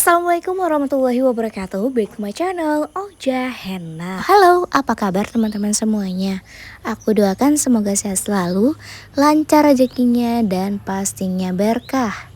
Assalamualaikum warahmatullahi wabarakatuh. Back to my channel Oja Henna. Halo, apa kabar teman-teman semuanya? Aku doakan semoga sehat selalu, lancar rezekinya dan pastinya berkah.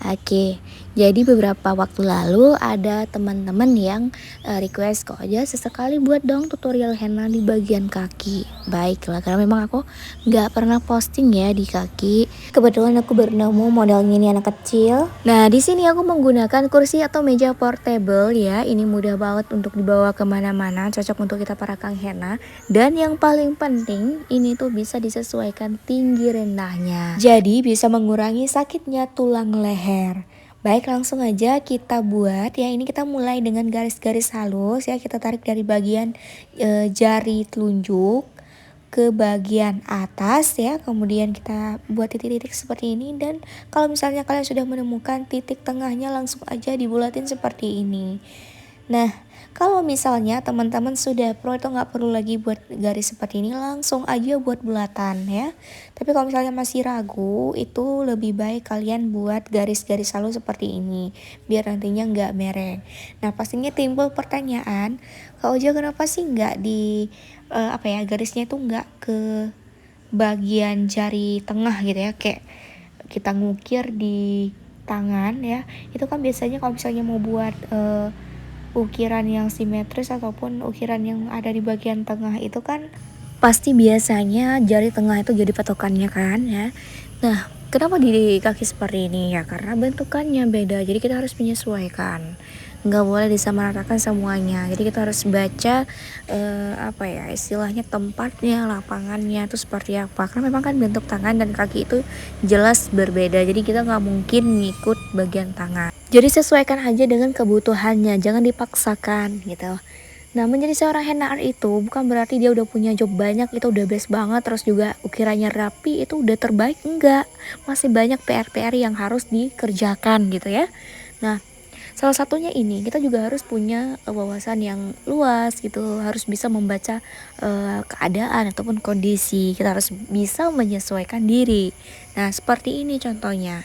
Oke, jadi beberapa waktu lalu ada teman-teman yang request kok aja sesekali buat dong tutorial henna di bagian kaki. Baiklah, karena memang aku nggak pernah posting ya di kaki. Kebetulan aku baru nemu modelnya ini anak kecil. Nah, di sini aku menggunakan kursi atau meja portable ya. Ini mudah banget untuk dibawa kemana-mana, cocok untuk kita para kang henna. Dan yang paling penting, ini tuh bisa disesuaikan tinggi rendahnya. Jadi bisa mengurangi sakitnya tulang leher. Baik, langsung aja kita buat ya. Ini kita mulai dengan garis-garis halus ya. Kita tarik dari bagian jari telunjuk ke bagian atas ya. Kemudian kita buat titik-titik seperti ini. Dan kalau misalnya kalian sudah menemukan titik tengahnya, langsung aja dibulatin seperti ini. Nah, kalau misalnya teman-teman sudah pro itu nggak perlu lagi buat garis seperti ini, langsung aja buat bulatan ya. Tapi kalau misalnya masih ragu, itu lebih baik kalian buat garis-garis halus seperti ini, biar nantinya nggak mereng. Nah, pastinya timbul pertanyaan, Kak Oja kenapa sih nggak di garisnya itu nggak ke bagian jari tengah gitu ya, kayak kita ngukir di tangan ya. Itu kan biasanya kalau misalnya mau buat ukiran yang simetris ataupun ukiran yang ada di bagian tengah itu kan pasti biasanya jari tengah itu jadi patokannya kan ya. Nah, kenapa di kaki seperti ini ya? Karena bentukannya beda, jadi kita harus menyesuaikan. Nggak boleh disamaratakan semuanya. Jadi kita harus baca istilahnya tempatnya, lapangannya itu seperti apa. Karena memang kan bentuk tangan dan kaki itu jelas berbeda. Jadi kita nggak mungkin ngikut bagian tangan. Jadi sesuaikan aja dengan kebutuhannya, jangan dipaksakan gitu. Nah, menjadi seorang henna art itu bukan berarti dia udah punya job banyak, itu udah best banget, terus juga ukirannya rapi, itu udah terbaik. Enggak, masih banyak PR-PR yang harus dikerjakan gitu ya. Nah, salah satunya ini kita juga harus punya wawasan yang luas gitu, harus bisa membaca keadaan ataupun kondisi. Kita harus bisa menyesuaikan diri. Nah, seperti ini contohnya.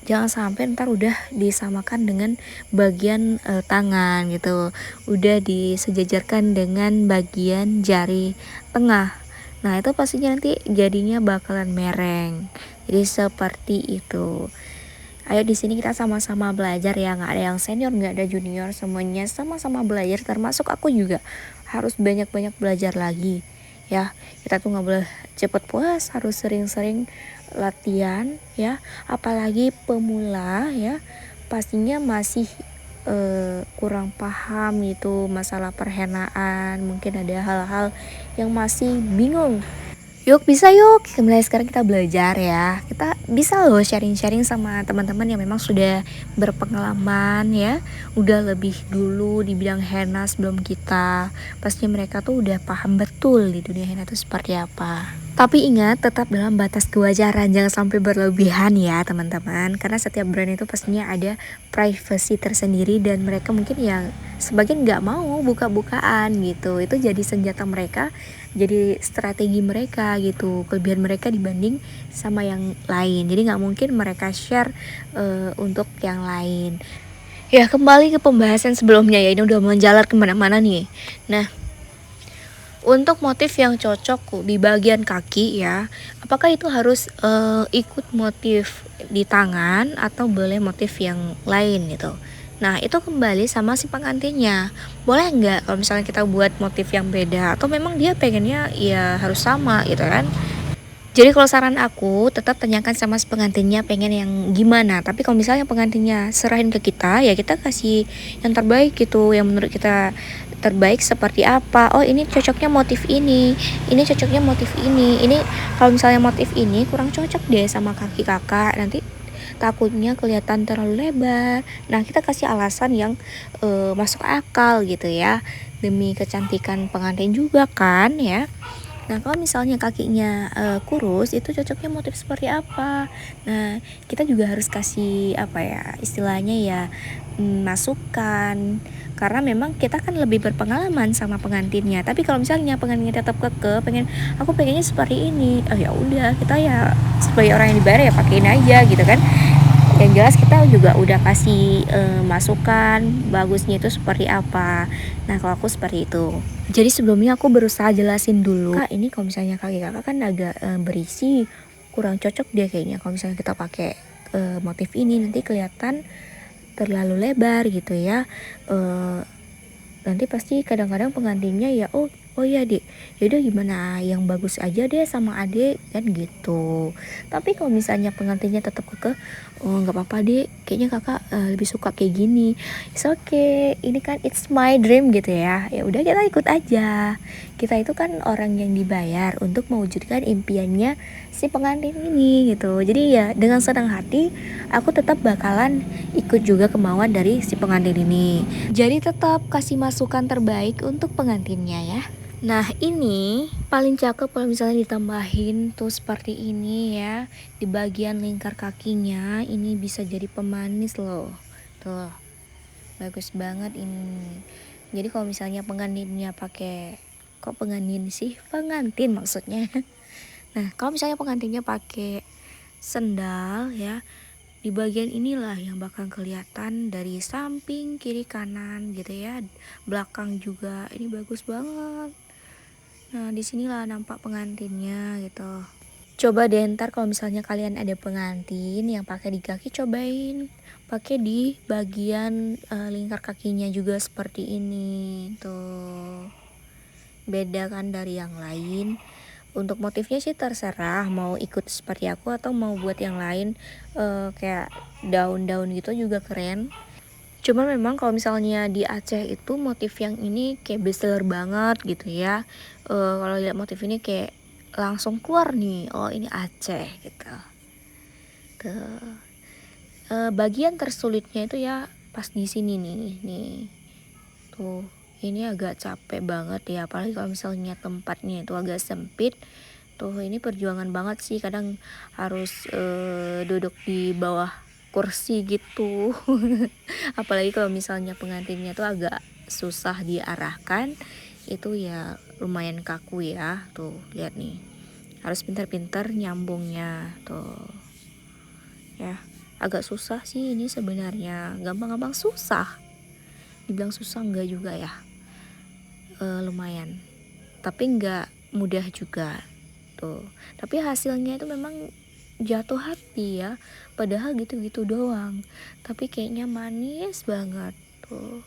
Jangan sampai ntar udah disamakan dengan bagian tangan gitu, udah disejajarkan dengan bagian jari tengah. Nah, itu pastinya nanti jadinya bakalan mereng. Jadi seperti itu. Ayo di sini kita sama-sama belajar ya, nggak ada yang senior, nggak ada junior, semuanya sama-sama belajar, termasuk aku juga harus banyak-banyak belajar lagi ya. Kita tuh nggak boleh cepet puas, harus sering-sering latihan ya, apalagi pemula ya, pastinya masih kurang paham gitu masalah perhenaan, mungkin ada hal-hal yang masih bingung. Yuk bisa yuk, mulai sekarang kita belajar ya. Kita bisa loh sharing-sharing sama teman-teman yang memang sudah berpengalaman ya, udah lebih dulu di bidang henna sebelum kita. Pastinya mereka tuh udah paham betul di dunia henna itu seperti apa. Tapi ingat, tetap dalam batas kewajaran, jangan sampai berlebihan ya teman-teman. Karena setiap brand itu pastinya ada privacy tersendiri dan mereka mungkin yang sebagian nggak mau buka-bukaan gitu. Itu jadi senjata mereka, jadi strategi mereka gitu, kelebihan mereka dibanding sama yang lain. Jadi nggak mungkin mereka share untuk yang lain. Ya, kembali ke pembahasan sebelumnya ya, ini udah menjalar kemana-mana nih. Nah, untuk motif yang cocok di bagian kaki ya, apakah itu harus ikut motif di tangan atau boleh motif yang lain gitu. Nah, itu kembali sama si pengantinnya. Boleh nggak kalau misalnya kita buat motif yang beda, atau memang dia pengennya ya harus sama gitu kan. Jadi kalau saran aku, tetap tanyakan sama si pengantinnya pengen yang gimana. Tapi kalau misalnya pengantinnya serahin ke kita, ya kita kasih yang terbaik gitu, yang menurut kita terbaik seperti apa. Oh, ini cocoknya motif ini cocoknya motif ini kalau misalnya motif ini kurang cocok deh sama kaki kakak, nanti takutnya kelihatan terlalu lebar. Nah, kita kasih alasan yang masuk akal gitu ya, demi kecantikan pengantin juga kan ya. Nah, kalau misalnya kakinya kurus, itu cocoknya motif seperti apa? Nah, kita juga harus kasih istilahnya ya, masukan. Karena memang kita kan lebih berpengalaman sama pengantinnya. Tapi kalau misalnya pengantinnya tetap aku pengennya seperti ini. Oh ya udah, kita ya sebagai orang yang dibayar ya pakein aja gitu kan. Yang jelas kita juga udah kasih masukan bagusnya itu seperti apa. Nah kalau aku seperti itu. Jadi sebelumnya aku berusaha jelasin dulu, Kak ini kalau misalnya kaki kakak kan agak berisi, kurang cocok dia kayaknya kalau misalnya kita pakai motif ini, nanti kelihatan terlalu lebar gitu ya. Nanti pasti kadang-kadang pengantinnya ya oh ya dek, yaudah gimana yang bagus aja deh sama adek kan gitu. Tapi kalau misalnya pengantinnya tetap kekeh, oh nggak apa-apa dek, kayaknya kakak lebih suka kayak gini, it's okay, ini kan it's my dream gitu ya. Ya udah kita ikut aja, kita itu kan orang yang dibayar untuk mewujudkan impiannya si pengantin ini gitu. Jadi ya dengan senang hati aku tetap bakalan ikut juga kemauan dari si pengantin ini. Jadi tetap kasih masukan terbaik untuk pengantinnya ya. Nah ini paling cakep kalau misalnya ditambahin tuh seperti ini ya. Di bagian lingkar kakinya ini bisa jadi pemanis loh. Tuh bagus banget ini. Jadi kalau misalnya pengantinnya pakai, kok pengantin sih, pengantin maksudnya. Nah kalau misalnya pengantinnya pakai sendal ya, di bagian inilah yang bakal kelihatan dari samping, kiri, kanan gitu ya, belakang juga ini bagus banget. Nah disinilah nampak pengantinnya gitu. Coba deh ntar kalau misalnya kalian ada pengantin yang pakai di kaki, cobain pakai di bagian lingkar kakinya juga seperti ini tuh, beda kan dari yang lain. Untuk motifnya sih terserah mau ikut seperti aku atau mau buat yang lain, kayak daun-daun gitu juga keren. Cuman memang kalau misalnya di Aceh itu motif yang ini kayak bestseller banget gitu ya. Kalau lihat motif ini kayak langsung keluar nih, oh ini Aceh gitu. Tuh. Bagian tersulitnya itu ya pas di sini nih. Tuh, ini agak capek banget ya, apalagi kalau misalnya tempatnya itu agak sempit. Tuh ini perjuangan banget sih, kadang harus duduk di bawah kursi gitu. Apalagi kalau misalnya pengantinnya tuh agak susah diarahkan, itu ya lumayan kaku ya. Tuh lihat nih, harus pintar-pintar nyambungnya tuh ya. Agak susah sih ini sebenarnya, gampang-gampang susah, dibilang susah enggak juga ya, lumayan, tapi enggak mudah juga tuh. Tapi hasilnya itu memang jatuh hati ya, padahal gitu-gitu doang tapi kayaknya manis banget tuh.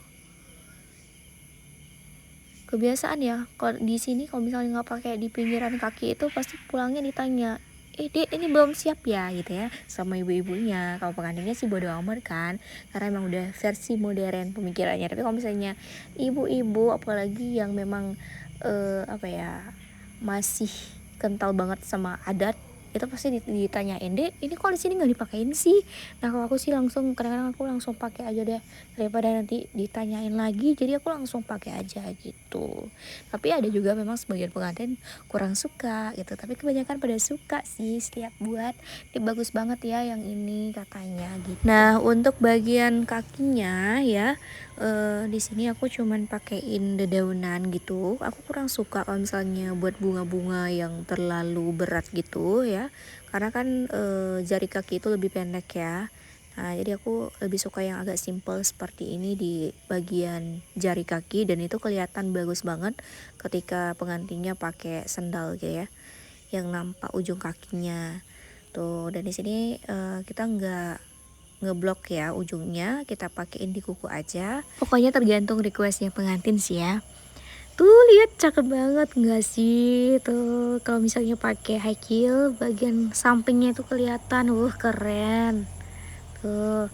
Kebiasaan ya kalau di sini, kalau misalnya nggak pakai di pinggiran kaki itu pasti pulangnya ditanya, dek ini belum siap ya gitu ya sama ibu-ibunya. Kalau pengantinnya sih bodo amat kan, karena emang udah versi modern pemikirannya. Tapi kalau misalnya ibu-ibu apalagi yang memang apa ya, masih kental banget sama adat, itu pasti ditanyain, dek ini kok di sini nggak dipakein sih. Nah kalau aku sih langsung, kadang-kadang aku langsung pakai aja deh daripada nanti ditanyain lagi, jadi aku langsung pakai aja gitu. Tapi ada juga memang sebagian pengantin kurang suka gitu, tapi kebanyakan pada suka sih setiap buat. Ini bagus banget ya yang ini katanya gitu. Nah untuk bagian kakinya ya, di sini aku cuman pakein dedaunan gitu. Aku kurang suka kalau misalnya buat bunga-bunga yang terlalu berat gitu ya, karena kan jari kaki itu lebih pendek ya. Nah jadi aku lebih suka yang agak simple seperti ini di bagian jari kaki, dan itu kelihatan bagus banget ketika pengantinnya pakai sendal gitu ya, yang nampak ujung kakinya tuh. Dan di sini kita nggak ngeblok ya ujungnya, kita pakein di kuku aja. Pokoknya tergantung requestnya pengantin sih ya. Tuh lihat cakep banget nggak sih tuh, kalau misalnya pakai high heel bagian sampingnya itu kelihatan, keren tuh.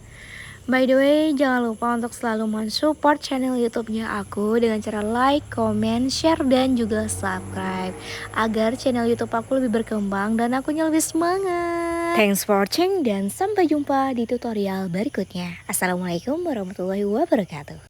By the way, jangan lupa untuk selalu mensupport channel YouTube-nya aku dengan cara like, comment, share, dan juga subscribe agar channel YouTube aku lebih berkembang dan akunya lebih semangat. Thanks for watching dan sampai jumpa di tutorial berikutnya. Assalamualaikum warahmatullahi wabarakatuh.